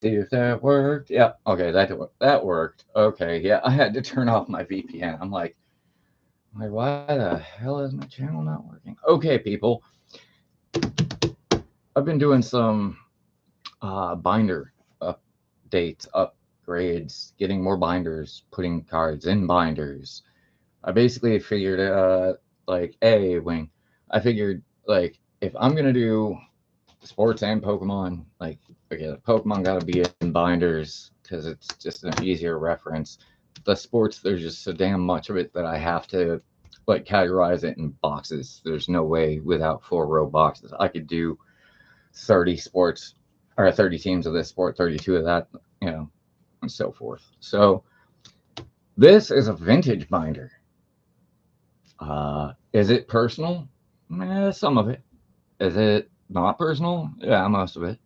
See if that worked. Yeah, okay, that worked. Okay, yeah, I had to turn off my VPN. I'm like, why the hell is my channel not working? Okay, people, I've been doing some binder updates, upgrades, getting more binders, putting cards in binders. I basically figured, like, Wing, I figured, like, if I'm gonna do sports and Pokemon, like, okay, the Pokemon gotta be in binders because it's just an easier reference. The sports, there's just so damn much of it that I have to like categorize it in boxes. There's no way without 4 row boxes. I could do 30 sports or 30 teams of this sport, 32 of that, you know, and so forth. So this is a vintage binder. Is it personal? Some of it. Is it not personal? Yeah, most of it.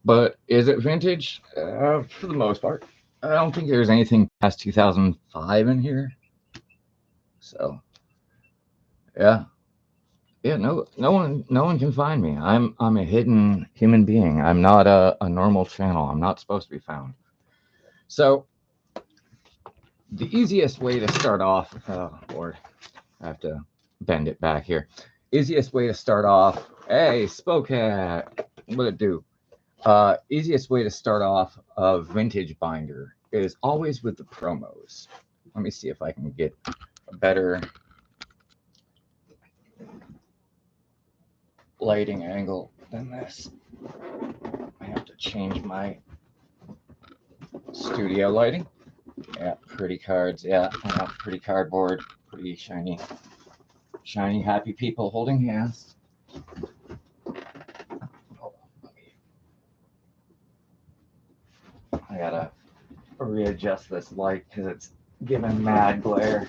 But is it vintage? For the most part. I don't think there's anything past 2005 in here. So yeah, yeah. No one can find me. I'm a hidden human being. I'm not a normal channel. I'm not supposed to be found. So the easiest way to start off, or I have to bend it back here. Easiest way to start off. Hey, Spokat, what it do? Easiest way to start off a vintage binder is always with the promos. Let me see if I can get a better lighting angle than this. I have to change my studio lighting. Yeah, pretty cards. Yeah, pretty cardboard, pretty shiny, shiny, happy people holding hands. I gotta readjust this light because it's giving mad glare.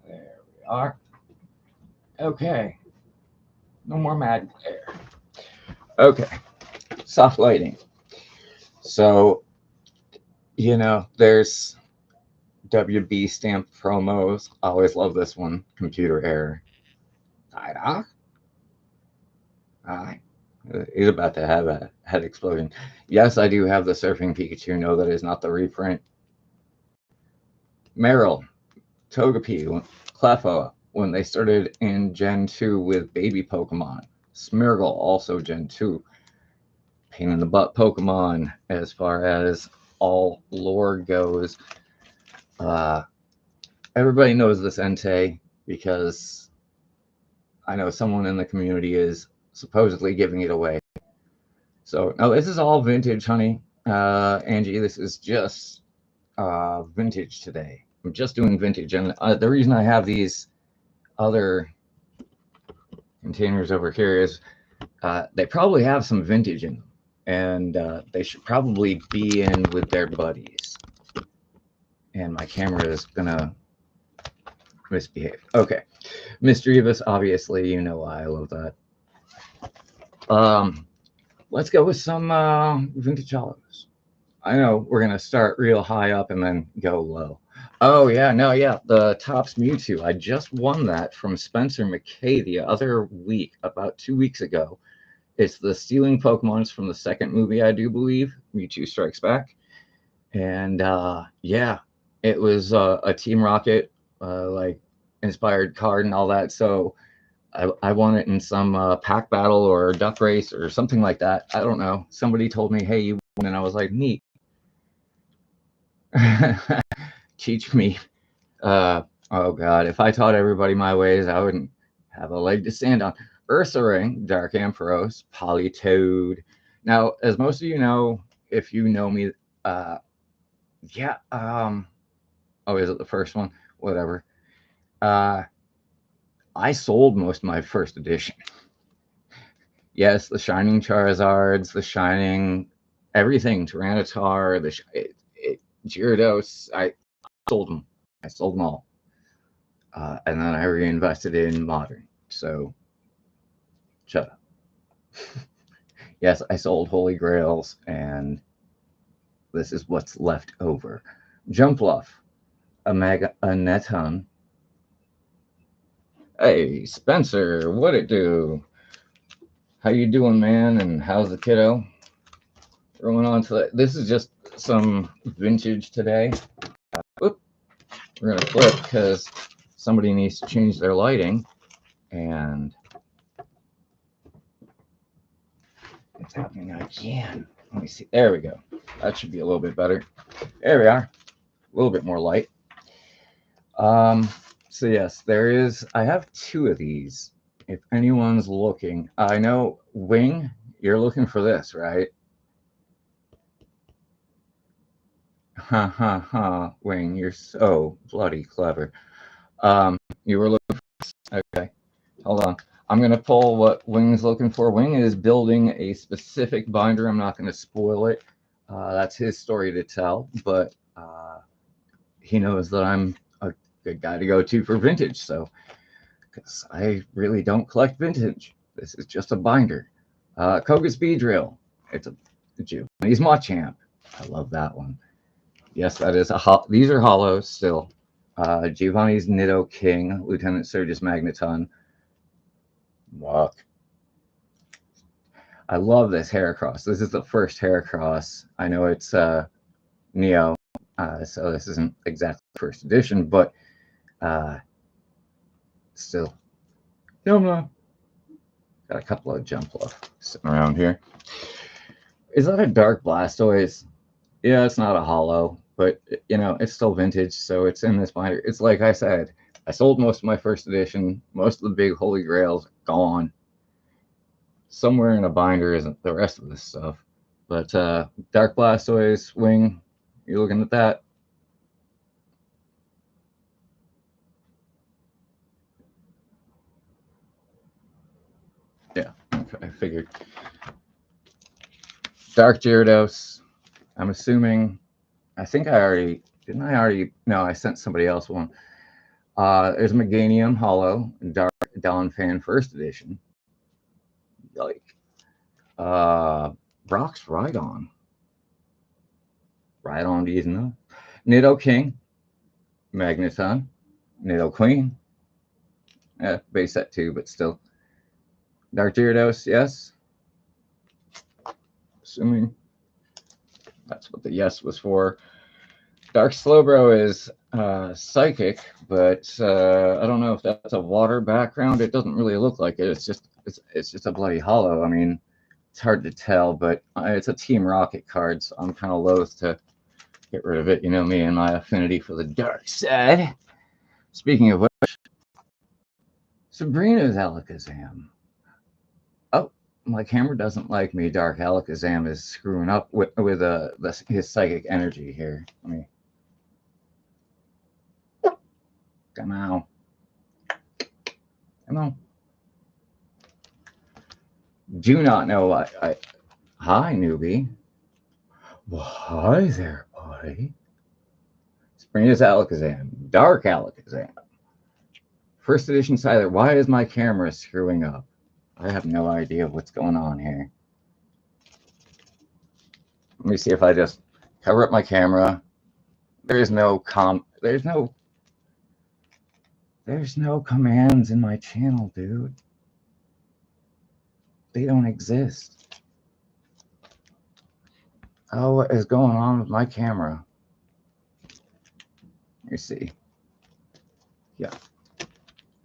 There we are. Okay, no more mad glare. Okay, soft lighting. So, there's WB stamp promos. I always love this one. Computer error. Hi, Hi. He's about to have a head explosion. Yes, I do have the Surfing Pikachu. No, that is not the reprint. Meryl, Togepi, Cleffa, when they started in Gen 2 with baby Pokemon. Smeargle, also Gen 2. Pain in the butt Pokemon as far as all lore goes. Uh, Everybody knows this Entei because I know someone in the community is supposedly giving it away. So, no, this is all vintage, honey. Angie, this is just vintage today. I'm just doing vintage. And the reason I have these other containers over here is they probably have some vintage in them. And they should probably be in with their buddies. And my camera is going to misbehave. Okay. Mischievous, obviously, you know why I love that. Let's go with some vintage hollows. I know we're gonna start real high up and then go low. Oh yeah, no, yeah, the Topps Mewtwo. I just won that from Spencer McKay the other week, about 2 weeks ago. It's the stealing Pokemons from the second movie, I do believe, Mewtwo Strikes Back. And yeah, it was a Team Rocket like inspired card and all that. So I won it in some pack battle or duck race or something like that. I don't know. Somebody told me, "Hey, you won," and I was like, "Neat." Teach me. Oh God, if I taught everybody my ways, I wouldn't have a leg to stand on. Ursaring, Dark Ampharos, Politoed. Now, as most of you know, if you know me, uh, yeah. Oh, is it the first one? Whatever. Uh, I sold most of my first edition. Yes, the Shining Charizards, the Shining everything, Tyranitar, Gyarados. I sold them. I sold them all. And then I reinvested in modern. So shut up. Yes, I sold Holy Grails, and this is what's left over. Jumpluff, a Neton. Hey, Spencer, what it do? How you doing, man? And how's the kiddo? Rolling on to this is just some vintage today. We're going to flip because somebody needs to change their lighting. And it's happening again. Let me see. There we go. That should be a little bit better. There we are. A little bit more light. So yes, there is. I have two of these. If anyone's looking, I know Wing, you're looking for this, right? Ha ha ha, Wing, you're so bloody clever. You were looking for, okay, hold on. I'm going to pull what Wing's looking for. Wing is building a specific binder. I'm not going to spoil it. That's his story to tell, but he knows that I'm a good guy to go to for vintage. So, because I really don't collect vintage. This is just a binder. Koga's Beedrill. It's a Japanese Machamp. I love that one. Yes, that is these are hollows still. Giovanni's Nido King, Lieutenant Surge's Magneton. Walk. I love this Heracross. This is the first Heracross. I know it's Neo, so this isn't exactly first edition, but still. Got a couple of Jumpluff sitting around here. Is that a Dark Blastoise? Yeah, it's not a hollow, but you know, it's still vintage, so it's in this binder. It's like I said, I sold most of my first edition. Most of the big holy grails gone. Somewhere in a binder isn't the rest of this stuff. But Dark Blastoise, Wing, you looking at that? Yeah, okay, I figured. Dark Gyarados, I'm assuming, I think I already, didn't I already, no, I sent somebody else one. There's Meganium Hollow, Dark Donphan First Edition. Like, Brock's Rhydon. Rhydon, do you know? Nido King, Magneton, Nido Queen. Base set 2, but still. Dark Gyarados, yes. Assuming that's what the yes was for. Dark Slowbro is psychic, but I don't know if that's a water background. It doesn't really look like it. It's just a bloody hollow. I mean, it's hard to tell, but it's a Team Rocket card, so I'm kind of loath to get rid of it. You know me and my affinity for the dark side. Speaking of which, Sabrina's Alakazam. Oh, my camera doesn't like me. Dark Alakazam is screwing up with his psychic energy here. Let me. Come on. Come on. Do not know. Hi, newbie. Well, hi there, buddy. Sabrina's Alakazam. Dark Alakazam. First edition Siler. Why is my camera screwing up? I have no idea what's going on here. Let me see if I just cover up my camera. There's no commands in my channel, dude. They don't exist. Oh, what is going on with my camera? Let me see. Yeah.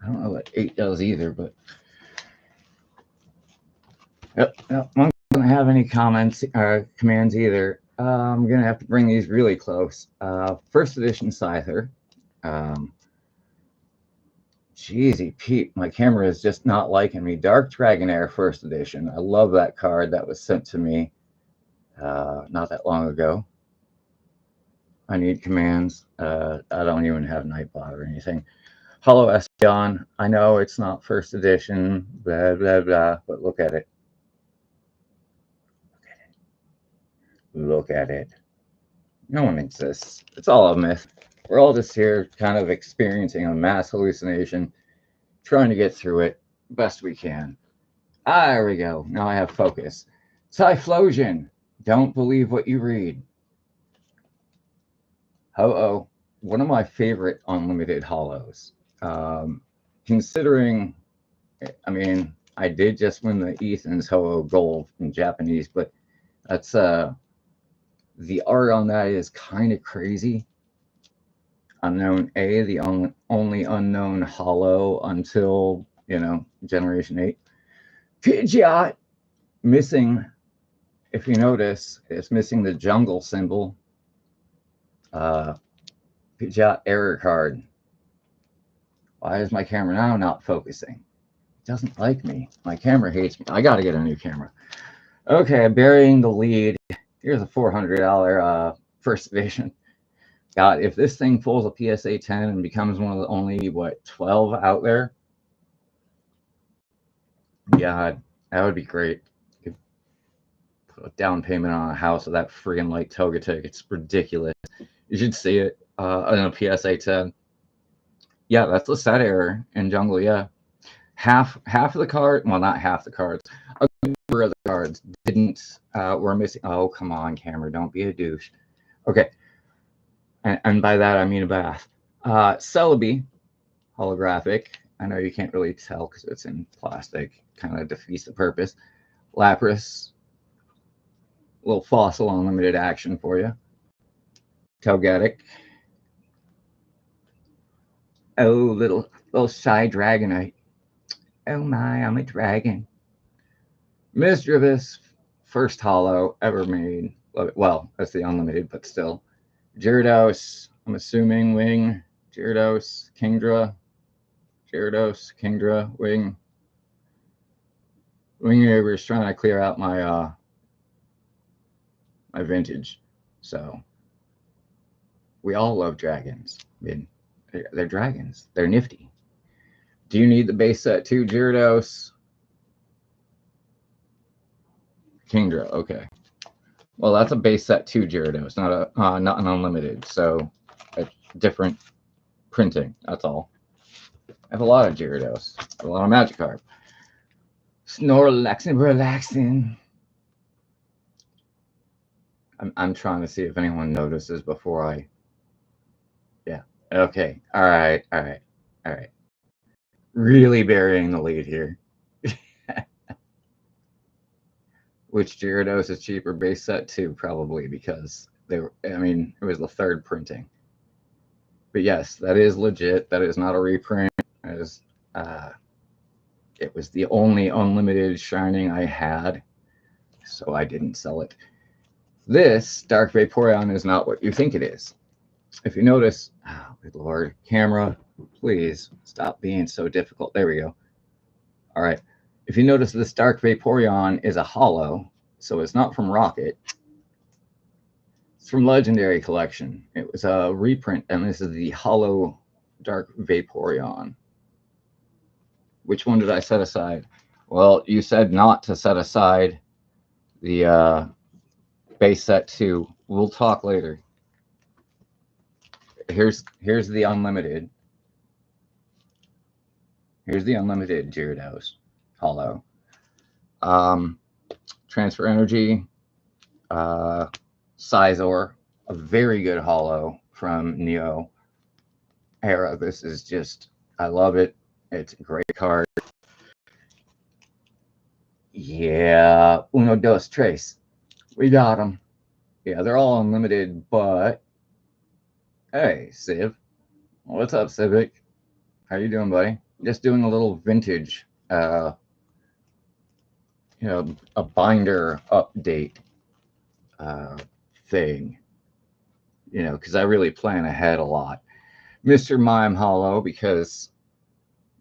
I don't know what 8 does either, but yep, I'm not gonna have any commands either. I'm gonna have to bring these really close. First edition Scyther. Jeezy Pete, my camera is just not liking me. Dark Dragonair First Edition. I love that card. That was sent to me not that long ago. I need commands. I don't even have Nightbot or anything. Hollow Espeon. I know it's not First Edition, blah, blah, blah, but look at it. Look at it. No one exists. It's all a myth. We're all just here kind of experiencing a mass hallucination, trying to get through it best we can. There we go. Now I have focus. Typhlosion. Don't believe what you read. Ho-Oh. One of my favorite unlimited hollows. Considering, I mean, I did just win the Ethan's Ho-Oh Gold in Japanese, but that's The art on that is kind of crazy. Unknown A, the only unknown hollow until, Generation 8. Pidgeot missing, if you notice, it's missing the jungle symbol. Pidgeot error card. Why is my camera now not focusing? It doesn't like me. My camera hates me. I got to get a new camera. Okay, burying the lead. Here's a $400 first edition. God, if this thing pulls a PSA 10 and becomes one of the only, 12 out there, God, that would be great. You could put a down payment on a house with that friggin' light Togetic. It's ridiculous. You should see it in a PSA 10. Yeah, that's the set error in Jungle, yeah. Half of the card, well, not half the cards, a good number of the cards were missing. Oh, come on, camera, don't be a douche. Okay, and by that I mean a bath. Celebi, holographic. I know you can't really tell because it's in plastic, kind of defeats the purpose. Lapras, little fossil unlimited action for you. Togetic. Oh, little shy Dragonite. Oh my, I'm a dragon. Misdreavus, first hollow ever made. Well, that's the unlimited, but still. Gyarados, I'm assuming wing. Gyarados, Kingdra. Gyarados, Kingdra, wing. Winghaver's trying to clear out my my vintage. So we all love dragons. I mean, they're dragons. They're nifty. Do you need the base set too, Gyarados? Kingdra, okay. Well, that's a base set too, Gyarados, not an unlimited. So a different printing. That's all. I have a lot of Gyarados, a lot of Magikarp. Snorlaxing, relaxing. I'm trying to see if anyone notices before I. Yeah. Okay. All right. Really burying the lead here. Which Gyarados is cheaper? Base set 2, probably, because it was the third printing. But yes, that is legit. That is not a reprint. It was the only unlimited Shining I had, so I didn't sell it. This Dark Vaporeon is not what you think it is. If you notice, oh, good lord, camera, please stop being so difficult. There we go. All right. If you notice, this Dark Vaporeon is a hollow, so it's not from Rocket. It's from Legendary Collection. It was a reprint, and this is the hollow Dark Vaporeon. Which one did I set aside? Well, you said not to set aside the base set 2. We'll talk later. Here's the unlimited. Here's the unlimited Gyarados hollow. Transfer Energy, Scizor, a very good hollow from Neo era. This is just, I love it. It's a great card. Yeah, Uno, Dos, Tres. We got them. Yeah, they're all unlimited, but hey, Civ. What's up, Civic? How you doing, buddy? Just doing a little vintage, a binder update thing, because I really plan ahead a lot. Mr. Mime Hollow, because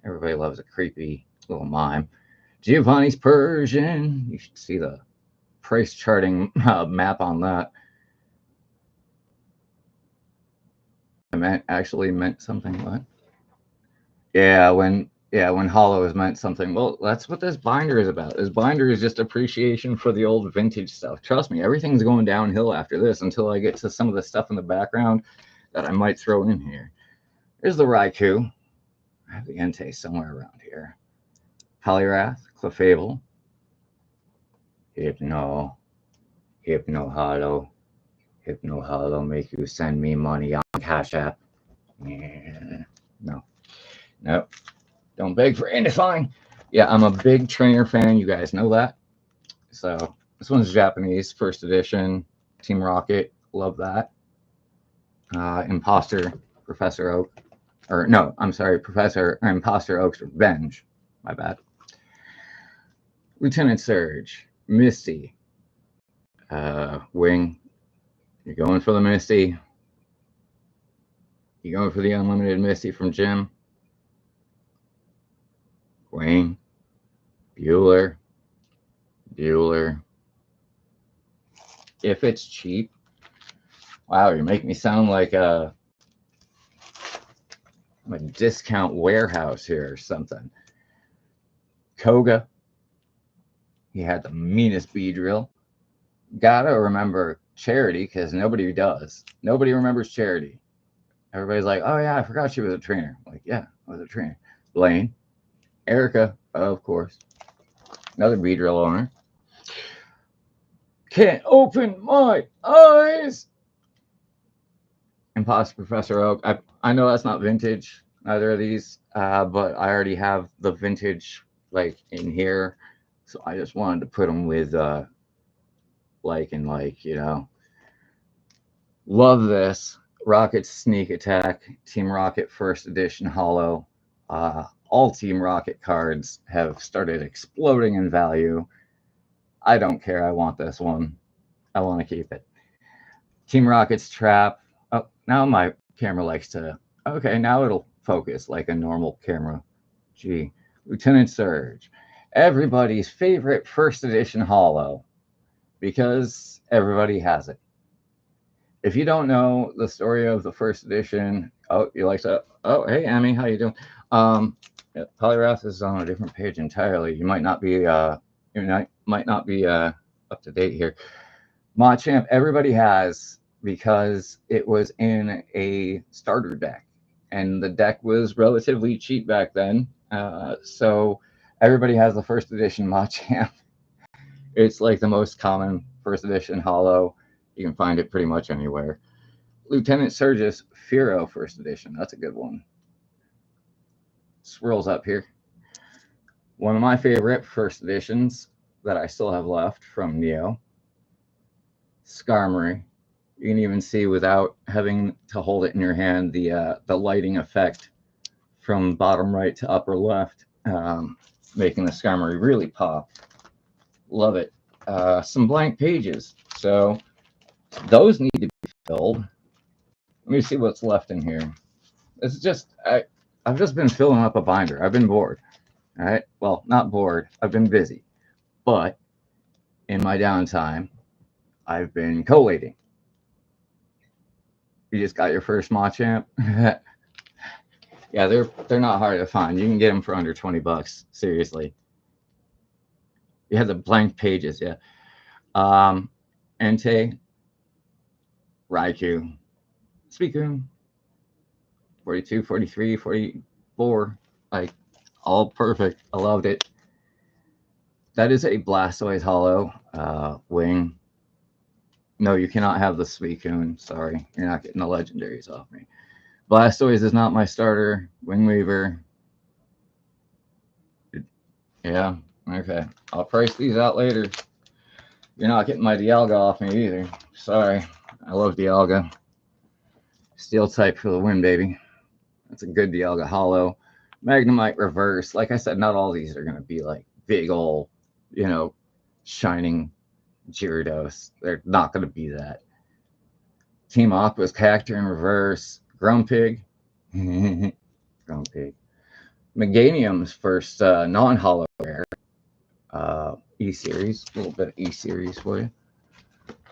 everybody loves a creepy little mime. Giovanni's Persian. You should see the price charting map on that. Actually meant something. What? Yeah, when hollow is meant something. Well, that's what this binder is about. This binder is just appreciation for the old vintage stuff. Trust me, everything's going downhill after this until I get to some of the stuff in the background that I might throw in here. Here's the Raikou. I have the Entei somewhere around here. Poliwrath, Clefable, Hypno Hollow. Hypno Hollow make you send me money on Cash App. Yeah, no. Don't beg for anything. Yeah, I'm a big Trainer fan. You guys know that. So this one's Japanese, first edition. Team Rocket, love that. Imposter, Professor Oak. Or no, I'm sorry, Imposter Oak's Revenge. My bad. Lieutenant Surge, Misty, Wing. You're going for the Misty. You're going for the unlimited Misty from Jim. Wayne, Bueller. If it's cheap. Wow, you make me sound like I'm a discount warehouse here or something. Koga. He had the meanest Beedrill. Gotta remember Charity, because nobody does. Nobody remembers Charity. Everybody's like, oh yeah, I forgot she was a trainer. I'm like, yeah, I was a trainer. Blaine. Erica, of course. Another Beedrill owner. Can't open my eyes. Imposter Professor Oak. I know that's not vintage, neither of these, but I already have the vintage like in here, so I just wanted to put them with like and like, you know. Love this Rocket Sneak Attack Team Rocket First Edition Holo. All Team Rocket cards have started exploding in value. I don't care. I want this one. I want to keep it. Team Rocket's Trap. Oh, now my camera likes to. Okay, now it'll focus like a normal camera. Gee. Lieutenant Surge. Everybody's favorite first edition holo. Because everybody has it. If you don't know the story of the first edition, oh, you like that? Oh, hey, Emmy, how you doing? Polyrath is on a different page entirely. You might not be up to date here. Machamp, everybody has, because it was in a starter deck, and the deck was relatively cheap back then. So everybody has the first edition Machamp. It's like the most common first edition holo. You can find it pretty much anywhere. Lieutenant Surge's Firo first edition. That's a good one. Swirls up here. One of my favorite first editions that I still have left from Neo. Skarmory. You can even see without having to hold it in your hand the lighting effect from bottom right to upper left, making the Skarmory really pop. Love it. Some blank pages. So those need to be filled. Let me see what's left in here. It's just I've just been filling up a binder. I've been bored. All right. Well, not bored. I've been busy. But in my downtime, I've been collating. You just got your first Machamp. Yeah, they're not hard to find. You can get them for under $20. Seriously. You have the blank pages, yeah. Entei, Raikou, Suicune, 42, 43, 44, like all perfect. I loved it. That is a Blastoise holo. Wing. No, you cannot have the Suicune. Sorry, you're not getting the legendaries off me. Blastoise is not my starter. Wingweaver. Yeah, okay. I'll price these out later. You're not getting my Dialga off me either. Sorry. I love Dialga. Steel type for the win, baby. That's a good Dialga holo. Magnemite reverse. Like I said, not all these are going to be like big old, you know, shining Gyarados. They're not going to be that. Team Aqua's Cacturne in reverse. Grumpig. Grumpig. Meganium's first non-holo rare. E-Series. A little bit of E-Series for you.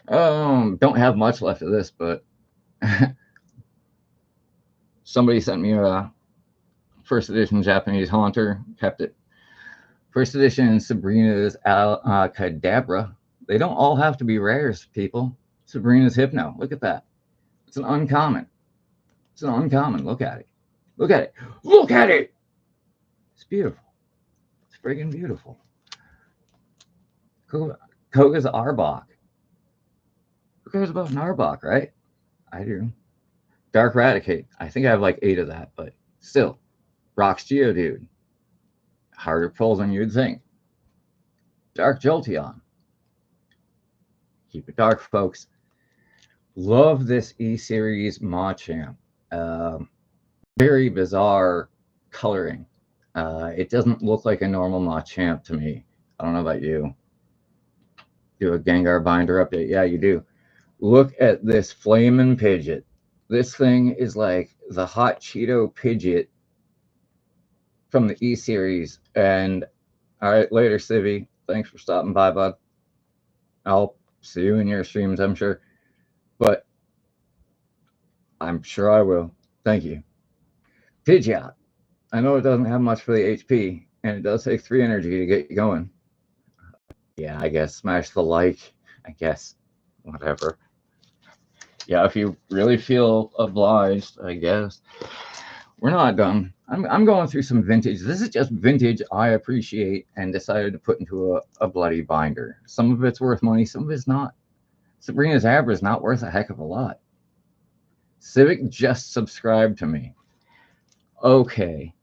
Don't have much left of this, but somebody sent me a first edition Japanese Haunter. Kept it. First edition Sabrina's Kadabra. They don't all have to be rares, people. Sabrina's Hypno. Look at that. It's an uncommon. It's an uncommon. Look at it. Look at it. Look at it. It's beautiful. It's friggin' beautiful. Koga's Arbok. Who cares about an Arbok, right? I do. Dark Raticate. I think I have like 8 of that, but still. Rock's Geodude. Harder pulls than you'd think. Dark Jolteon. Keep it dark, folks. Love this E-Series Machamp. Um, Very bizarre coloring. It doesn't look like a normal Machamp to me. I don't know about you. Do a Gengar binder update. Yeah, you do. Look at this flamin' Pidgeot. This thing is like the hot Cheeto Pidgeot from the E series. And all right, later, Civvy. Thanks for stopping by, bud. I'll see you in your streams, I'm sure. But I'm sure I will. Thank you. Pidgeot. I know it doesn't have much for the HP, and it does take 3 energy to get you going. Yeah, I guess smash the like. I guess. Whatever. Yeah, if you really feel obliged, I guess. We're not done. I'm going through some vintage. This is just vintage I appreciate and decided to put into a bloody binder. Some of it's worth money, some of it's not. Sabrina's Abra is not worth a heck of a lot. Civic just subscribed to me. Okay.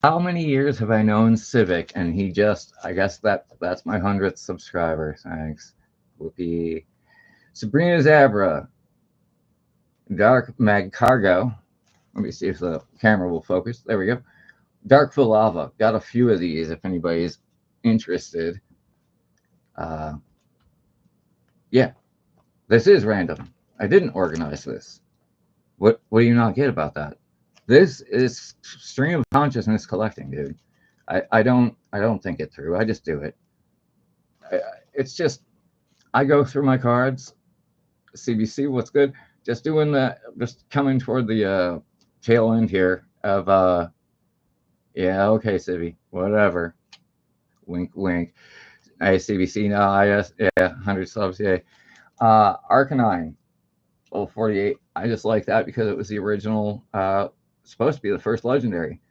How many years have I known Civic? And he just, I guess that's my 100th subscriber. Thanks. Whoopee. Sabrina's Abra. Dark Mag Cargo. Let me see if the camera will focus. There we go. Dark Lava. Got a few of these if anybody's interested. Yeah, this is random. I didn't organize this. What do you not get about that? This is stream of consciousness collecting, dude. I don't think it through. I just do it. It's just I go through my cards. CBC, what's good? Just doing that. Just coming toward the tail end here of yeah, okay, Civvy, whatever. Wink, wink. Hey, CBC, no, yeah, 100 subs, yeah. Arcanine, 48. I just like that because it was the original, supposed to be the first legendary.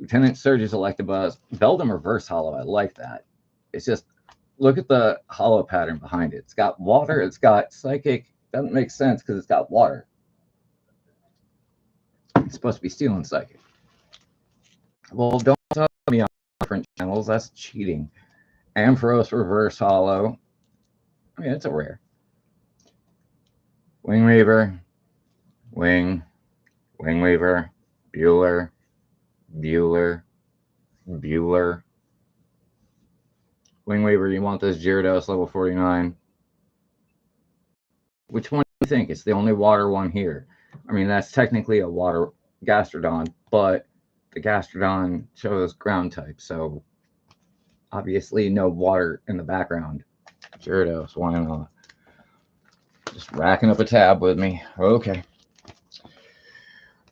Lieutenant Surge's Electabuzz. Beldum Reverse Hollow, I like that. It's just, look at the hollow pattern behind it. It's got water, it's got psychic. Doesn't make sense because it's got water. It's supposed to be stealing psychic. Well, don't tell me on different channels. That's cheating. Ampharos Reverse Hollow. I mean, it's a rare. Wing Weaver. Wing Weaver. Bueller. Wing Weaver, you want this Gyarados level 49. Which one do you think? It's the only water one here. I mean, that's technically a water Gastrodon, but the Gastrodon shows ground type, so obviously no water in the background. Gyarados, why not? Just racking up a tab with me. Okay.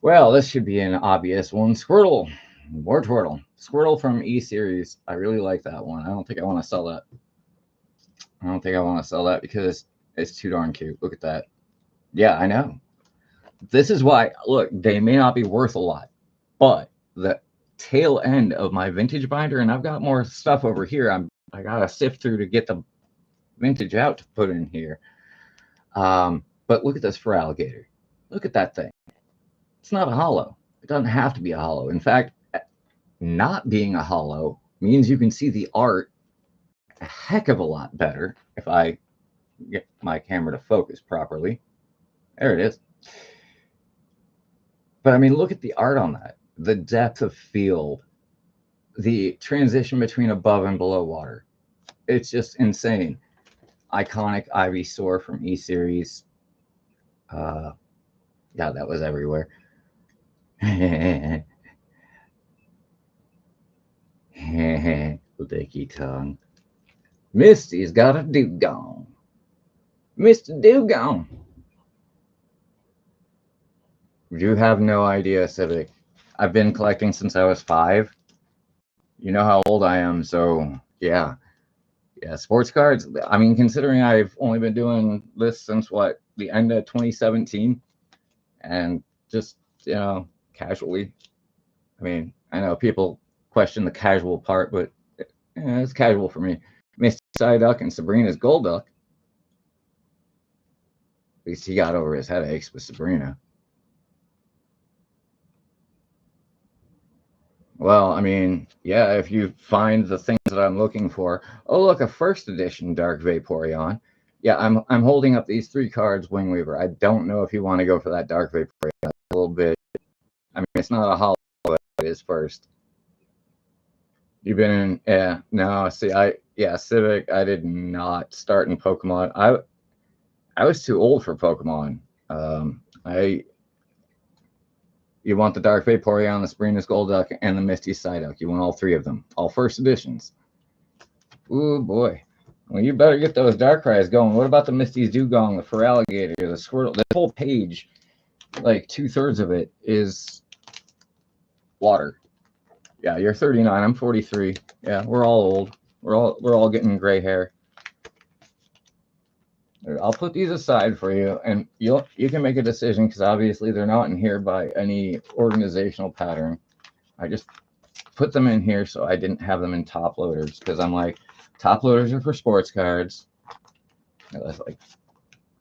Well, this should be an obvious one. Squirtle. More Turtle. Squirtle from E-Series. I really like that one. I don't think I want to sell that. I don't think I want to sell that because it's too darn cute. Look at that. Yeah, I know. This is why, look, they may not be worth a lot, but the tail end of my vintage binder, and I've got more stuff over here I got to sift through to get the vintage out to put in here. But look at this for alligator. Look at that thing. It's not a hollow. It doesn't have to be a hollow. In fact, not being a hollow means you can see the art a heck of a lot better if I get my camera to focus properly. There it is. But I mean, look at the art on that. The depth of field, the transition between above and below water. It's just insane. Iconic Ivysaur from E-Series. Yeah, that was everywhere. Dicky tongue. Misty's got a Dugong. Mr. Dugong. You have no idea, Civic. I've been collecting since I was 5. You know how old I am, so yeah. Yeah, sports cards. I mean, considering I've only been doing this since what, the end of 2017, and just, you know, casually. I mean, I know people question the casual part, but it's casual for me. Misty Psyduck and Sabrina's Golduck. At least he got over his headaches with Sabrina. Well, I mean, yeah, if you find the things that I'm looking for. Oh, look, a first edition Dark Vaporeon. Yeah, I'm holding up these 3 cards, Wing Weaver. I don't know if you want to go for that Dark Vapor. A little bit. I mean, it's not a hollow, but it is first. You've been in, yeah, no, see, yeah, Civic, I did not start in Pokemon. I was too old for Pokemon. I You want the Dark Vaporeon, the Sabrina's Golduck, and the Misty Psyduck. You want all 3 of them, all first editions. Ooh boy. Well, you better get those Darkrai's going. What about the Misty's Dugong, the Feraligatr, the Squirtle? This whole page, like 2/3 of it is water. Yeah, you're 39. I'm 43. Yeah, we're all old. We're all getting gray hair. I'll put these aside for you, and you can make a decision because obviously they're not in here by any organizational pattern. I just put them in here so I didn't have them in top loaders because I'm like, top loaders are for sports cards. That's like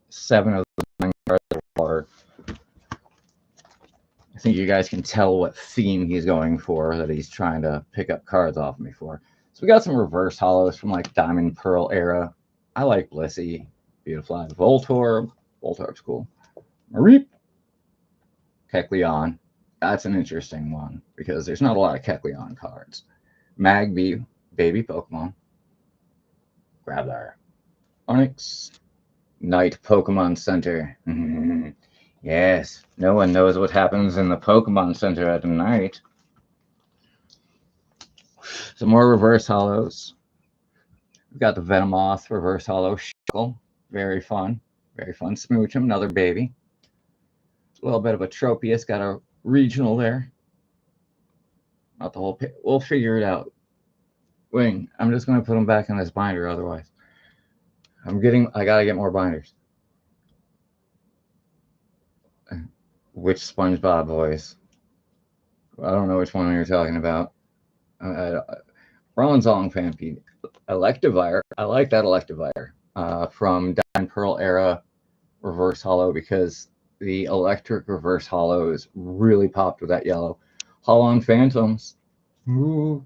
7 of the 9 cards are. I think you guys can tell what theme he's going for, that he's trying to pick up cards off me for. So we got some reverse hollows from like Diamond Pearl era. I like Blissey, Beautifly, Voltorb. Voltorb's cool. Mareep, Kecleon. That's an interesting one because there's not a lot of Kecleon cards. Magby, baby Pokemon. Grab there. Onyx, Night Pokemon Center. Yes, no one knows what happens in the Pokemon Center at night. Some more reverse hollows. We've got the Venomoth reverse hollow Shuckle. Very fun. Very fun. Smoochum, another baby. A little bit of a Tropius. Got a regional there. Not the whole pit. We'll figure it out. Wing, I'm just going to put them back in this binder otherwise. I got to get more binders. Which SpongeBob voice? I don't know which one you're talking about. Bronzong Fampy. Electivire. I like that Electivire from Diamond Pearl era reverse hollow because the electric reverse hollows really popped with that yellow. Holon Phantoms. Ooh.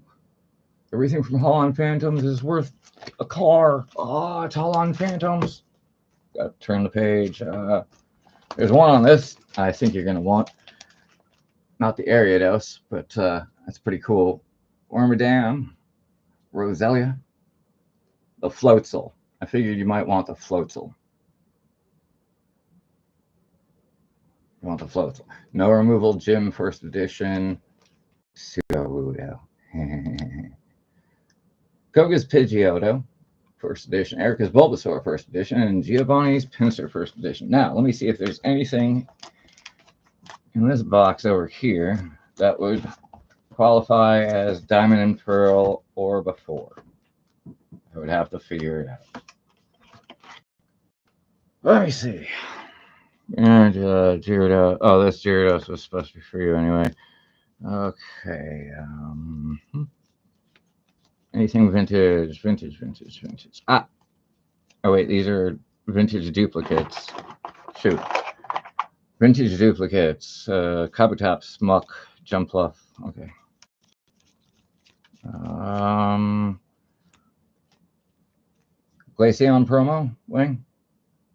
Everything from Holon Phantoms is worth a car. Oh, it's Holon Phantoms. Got to turn the page. There's one on this I think you're going to want. Not the Ariados, but that's pretty cool. Wormadam, Roselia, the Floatzel. I figured you might want the Floatzel. You want the Floatzel. No removal gym first edition. Pseudo-Wudo. Koga's Pidgeotto first edition. Erica's Bulbasaur first edition. And Giovanni's Pinsir first edition. Now, let me see if there's anything in this box over here that would qualify as Diamond and Pearl or before. I would have to figure it out. Let me see. And Gyarados. Oh, this Gyarados was supposed to be for you anyway. Okay. Anything vintage. Ah. Oh, wait. These are vintage duplicates. Shoot. Vintage duplicates. Kabutops, Muck, Jumpluff. Okay. Glaceon promo, Wing?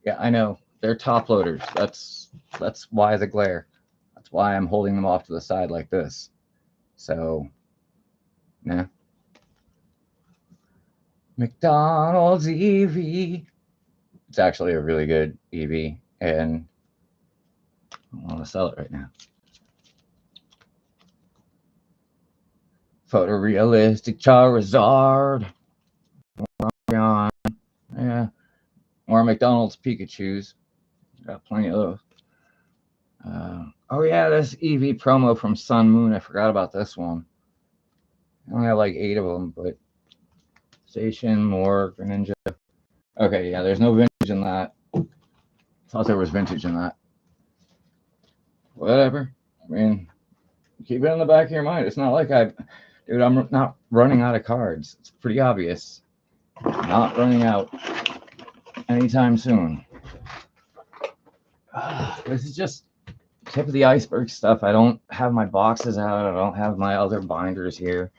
Yeah, I know. They're top loaders. That's why the glare. That's why I'm holding them off to the side like this. So, nah. McDonald's EV. It's actually a really good EV, and I want to sell it right now. Photorealistic Charizard. Yeah. More McDonald's Pikachus. Got plenty of those. Oh yeah, this EV promo from Sun Moon. I forgot about this one. I only have like 8 of them, but Station, more Greninja. Okay, yeah, there's no vintage in that. Thought there was vintage in that. Whatever. I mean, keep it in the back of your mind. It's not like dude, I'm not running out of cards. It's pretty obvious. Not running out anytime soon. This is just tip of the iceberg stuff. I don't have my boxes out. I don't have my other binders here.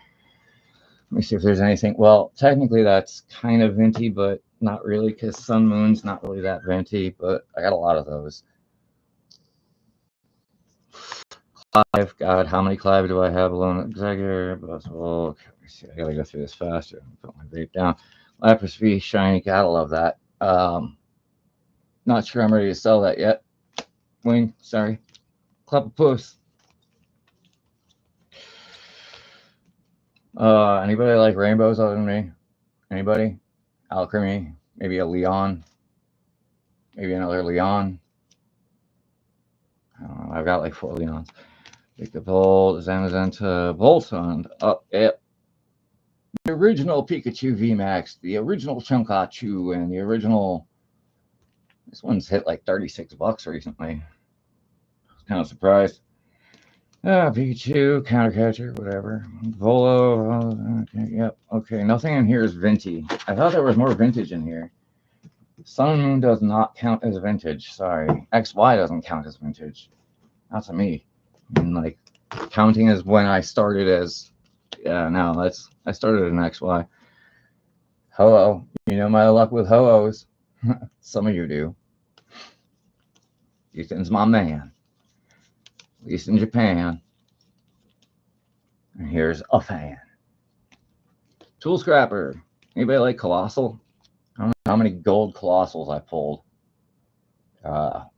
Let me see if there's anything. Well, technically that's kind of venti, but not really because Sun Moon's not really that venti, but I got a lot of those. Clive, God, how many Clive do I have alone? Executor, Buswell. Okay, let me see. I gotta go through this faster. Put my vape down. Lapras V shiny. Gotta love that. Not sure I'm ready to sell that yet. Wing, sorry. Clap a puss. Anybody like rainbows other than me? Anybody? Alchemy, maybe a Leon, maybe another Leon. I don't know. I've got like 4 Leons. Take the Volt, Zamazenta, Voltund, up it. The original Pikachu VMAX, the original Chunkachu, and the original. This one's hit like $36 recently. I was kind of surprised. Pikachu, Counter Catcher, whatever. Volo, okay, yep, okay. Nothing in here is venti. I thought there was more vintage in here. Sun and Moon does not count as vintage. Sorry. XY doesn't count as vintage. Not to me. I mean, like, counting as when I started as. Yeah, no, I started in XY. Ho-Oh. You know my luck with Ho-Ohs. Some of you do. Ethan's my man. At least in Japan. And here's a fan. Tool Scrapper. Anybody like Colossal? I don't know how many gold Colossals I pulled.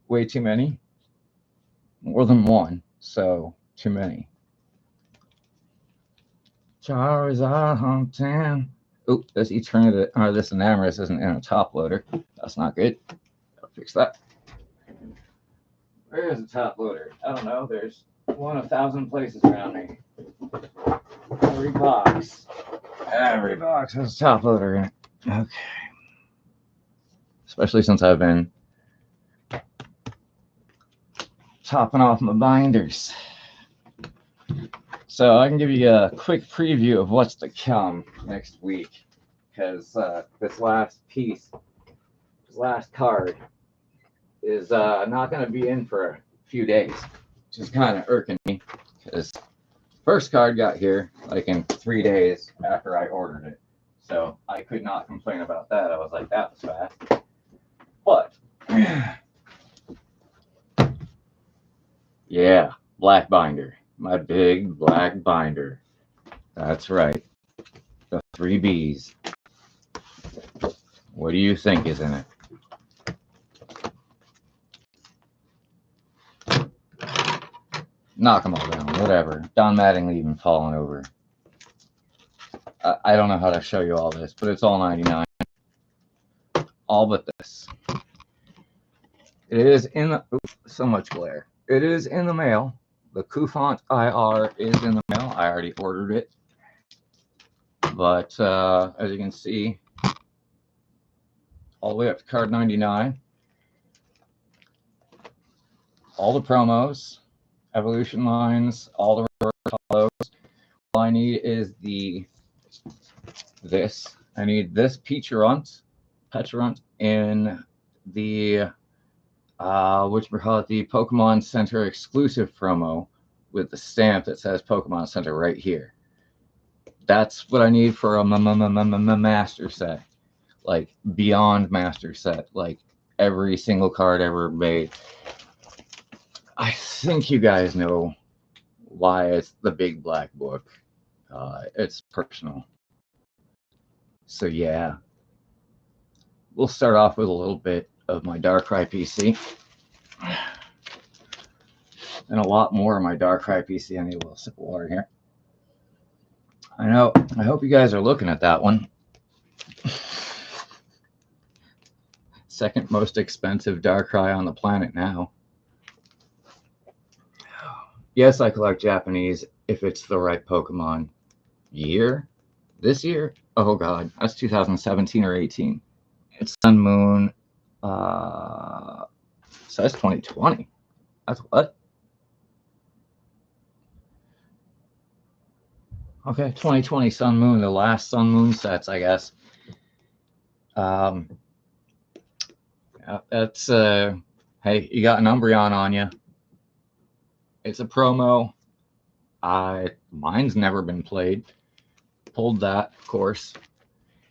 Way too many. More than one, so too many. Charizard Hunting. Oh, this Eternity, or this Enamorous isn't in a top loader. That's not good. Gotta fix that. Where is the top loader? I don't know. There's 1,000 places around me. Every box has a top loader in it. Okay. Especially since I've been topping off my binders. So I can give you a quick preview of what's to come next week, because this last piece, this last card, is not going to be in for a few days, which is kind of irking me, because first card got here like in 3 days after I ordered it, so I could not complain about that. I was like, that was fast. But yeah, black binder. My big black binder. That's right. The 3 Bs. What do you think is in it? Knock them all down. Whatever. Don Mattingly even falling over. I don't know how to show you all this, but it's all 99. All but this. It is in the... Oops, so much glare. It is in the mail. The Kufant IR is in the mail. I already ordered it. But as you can see, all the way up to card 99. All the promos, evolution lines, all the reverse hollows. All I need is this. I need this Peturunt in the the Pokemon Center exclusive promo with the stamp that says Pokemon Center right here. That's what I need for a master set, like beyond master set, like every single card ever made. I think you guys know why it's the big black book. It's personal. So yeah, we'll start off with a little bit of my Darkrai PC. And a lot more of my Darkrai PC. I need a little sip of water here. I know. I hope you guys are looking at that one. Second most expensive Darkrai on the planet now. Yes, I collect Japanese if it's the right Pokemon. Year? This year? Oh god, that's 2017 or 18. It's Sun Moon. So that's 2020. That's what? Okay, 2020 Sun Moon, the last Sun Moon sets, I guess. That's hey, you got an Umbreon on you. It's a promo. Mine's never been played. pulled that, of course.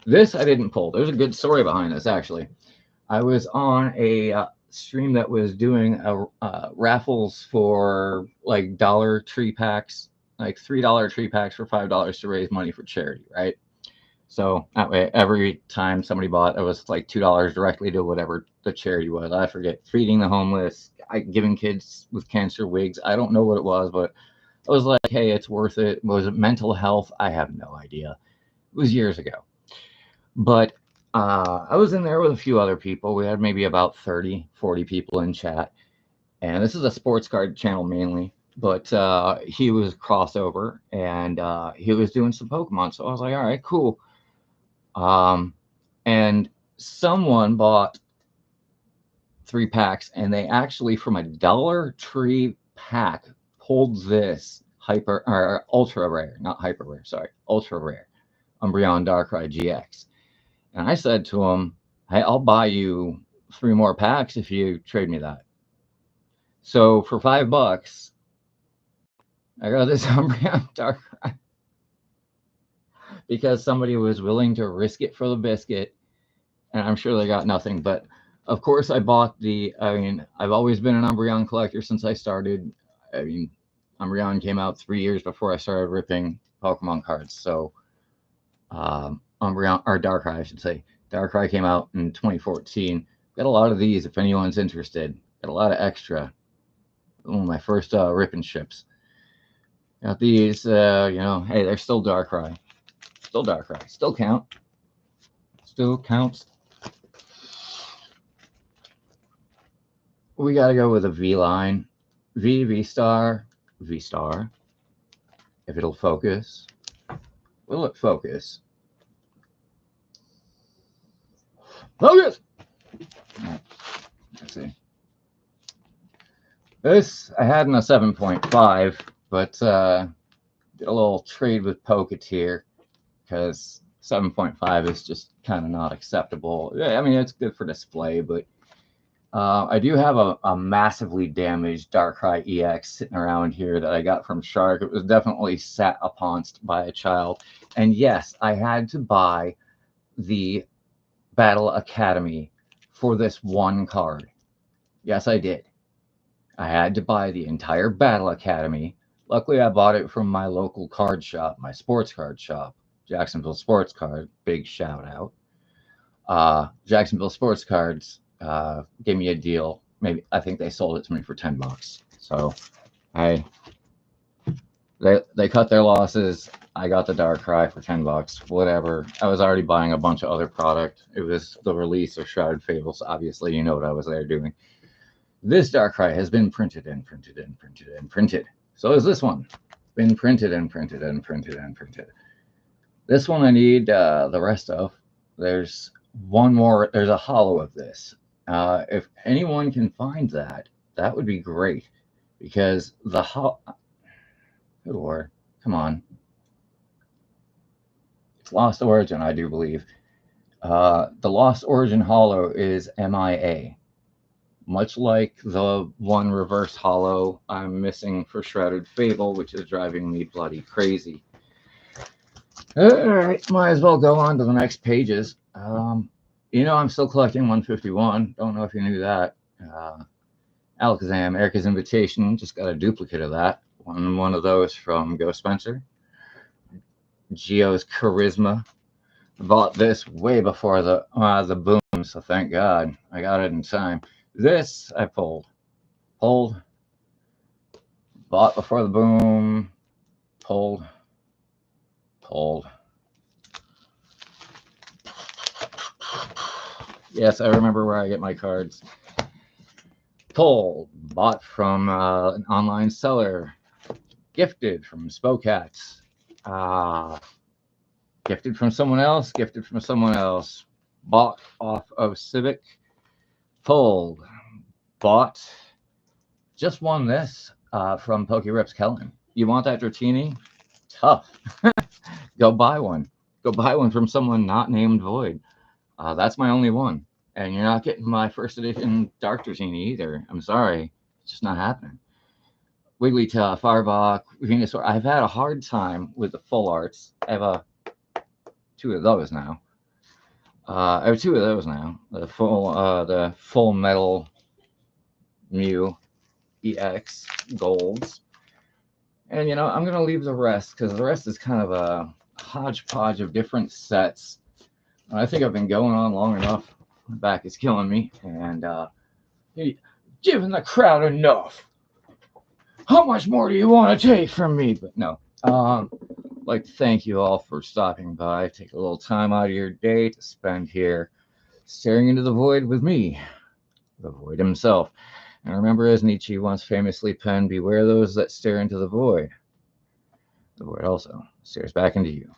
This I didn't pull. There's a good story behind this, actually. I was on a stream that was doing raffles for like dollar tree packs, like $3 tree packs for $5 to raise money for charity, right? So that way, every time somebody bought, it was like $2 directly to whatever the charity was. I forget, feeding the homeless, giving kids with cancer wigs. I don't know what it was, but I was like, hey, it's worth it. Was it mental health? I have no idea. It was years ago. But I was in there with a few other people. We had maybe about 30, 40 people in chat. And this is a sports card channel mainly. But he was crossover and he was doing some Pokemon. So I was like, all right, cool. And someone bought 3 packs, and they actually, from a Dollar Tree pack, pulled this hyper or ultra rare, not hyper rare, sorry, ultra rare Umbreon Darkrai GX. And I said to him, hey, I'll buy you 3 more packs if you trade me that. So for $5, I got this Umbreon Darkrai because somebody was willing to risk it for the biscuit. And I'm sure they got nothing. But of course, I bought I've always been an Umbreon collector since I started. I mean, Umbreon came out 3 years before I started ripping Pokemon cards. So, Umbreon, or Darkrai, I should say. Darkrai came out in 2014. Got a lot of these if anyone's interested. Got a lot of extra. One of my first ripping ships. Got these, hey, they're still Darkrai. Still Darkrai. Still count. Still counts. We got to go with a V line. V star, V star. If it'll focus. Will it focus? Focus! Let's see. This I had in a 7.5, but did a little trade with Poketeer because 7.5 is just kind of not acceptable. I mean, it's good for display, but I do have a massively damaged Darkrai EX sitting around here that I got from Shark. It was definitely sat upon by a child. And yes, I had to buy the Battle Academy for this one card. Yes, I did. I had to buy the entire Battle Academy. Luckily, I bought it from my local card shop, my sports card shop, Jacksonville Sports Card. Big shout out. Jacksonville Sports Cards gave me a deal. Maybe I think they sold it to me for $10. So they cut their losses. I got the Darkrai for $10. Whatever. I was already buying a bunch of other product. It was the release of Shrouded Fables. Obviously, you know what I was there doing. This Darkrai has been printed and printed and printed and printed. So is this one. Been printed and printed and printed and printed. This one I need the rest of. There's one more. There's a hollow of this. If anyone can find that, that would be great. Because the hollow... Good Lord. Come on. It's Lost Origin, I do believe. The Lost Origin hollow is MIA. Much like the one reverse hollow I'm missing for Shrouded Fable, which is driving me bloody crazy. Alright, might as well go on to the next pages. I'm still collecting 151. Don't know if you knew that. Alakazam, Erica's Invitation. Just got a duplicate of that. One of those from Ghost Spencer. Geo's Charisma. Bought this way before the boom, so thank God I got it in time. This I pulled. Bought before the boom. Pulled. Yes, I remember where I get my cards. Pulled. Bought from an online seller. Gifted from Spokats. Gifted from someone else. Gifted from someone else. Bought off of Civic. Pulled. Bought. Just won this from Pokerips Kellen. You want that Dratini? Tough. Go buy one. Go buy one from someone not named Void. That's my only one. And you're not getting my first edition Dark Dratini either. I'm sorry. It's just not happening. Wigglytuff, Arbok, Venusaur. I've had a hard time with the full arts. I have a two of those now. I have two of those now. The full metal Mew EX golds. And I'm gonna leave the rest because the rest is kind of a hodgepodge of different sets. I think I've been going on long enough. My back is killing me, and giving the crowd enough. How much more do you want to take from me? But no. I'd like to thank you all for stopping by. Take a little time out of your day to spend here staring into the void with me, the void himself. And remember, as Nietzsche once famously penned, beware those that stare into the void. The void also stares back into you.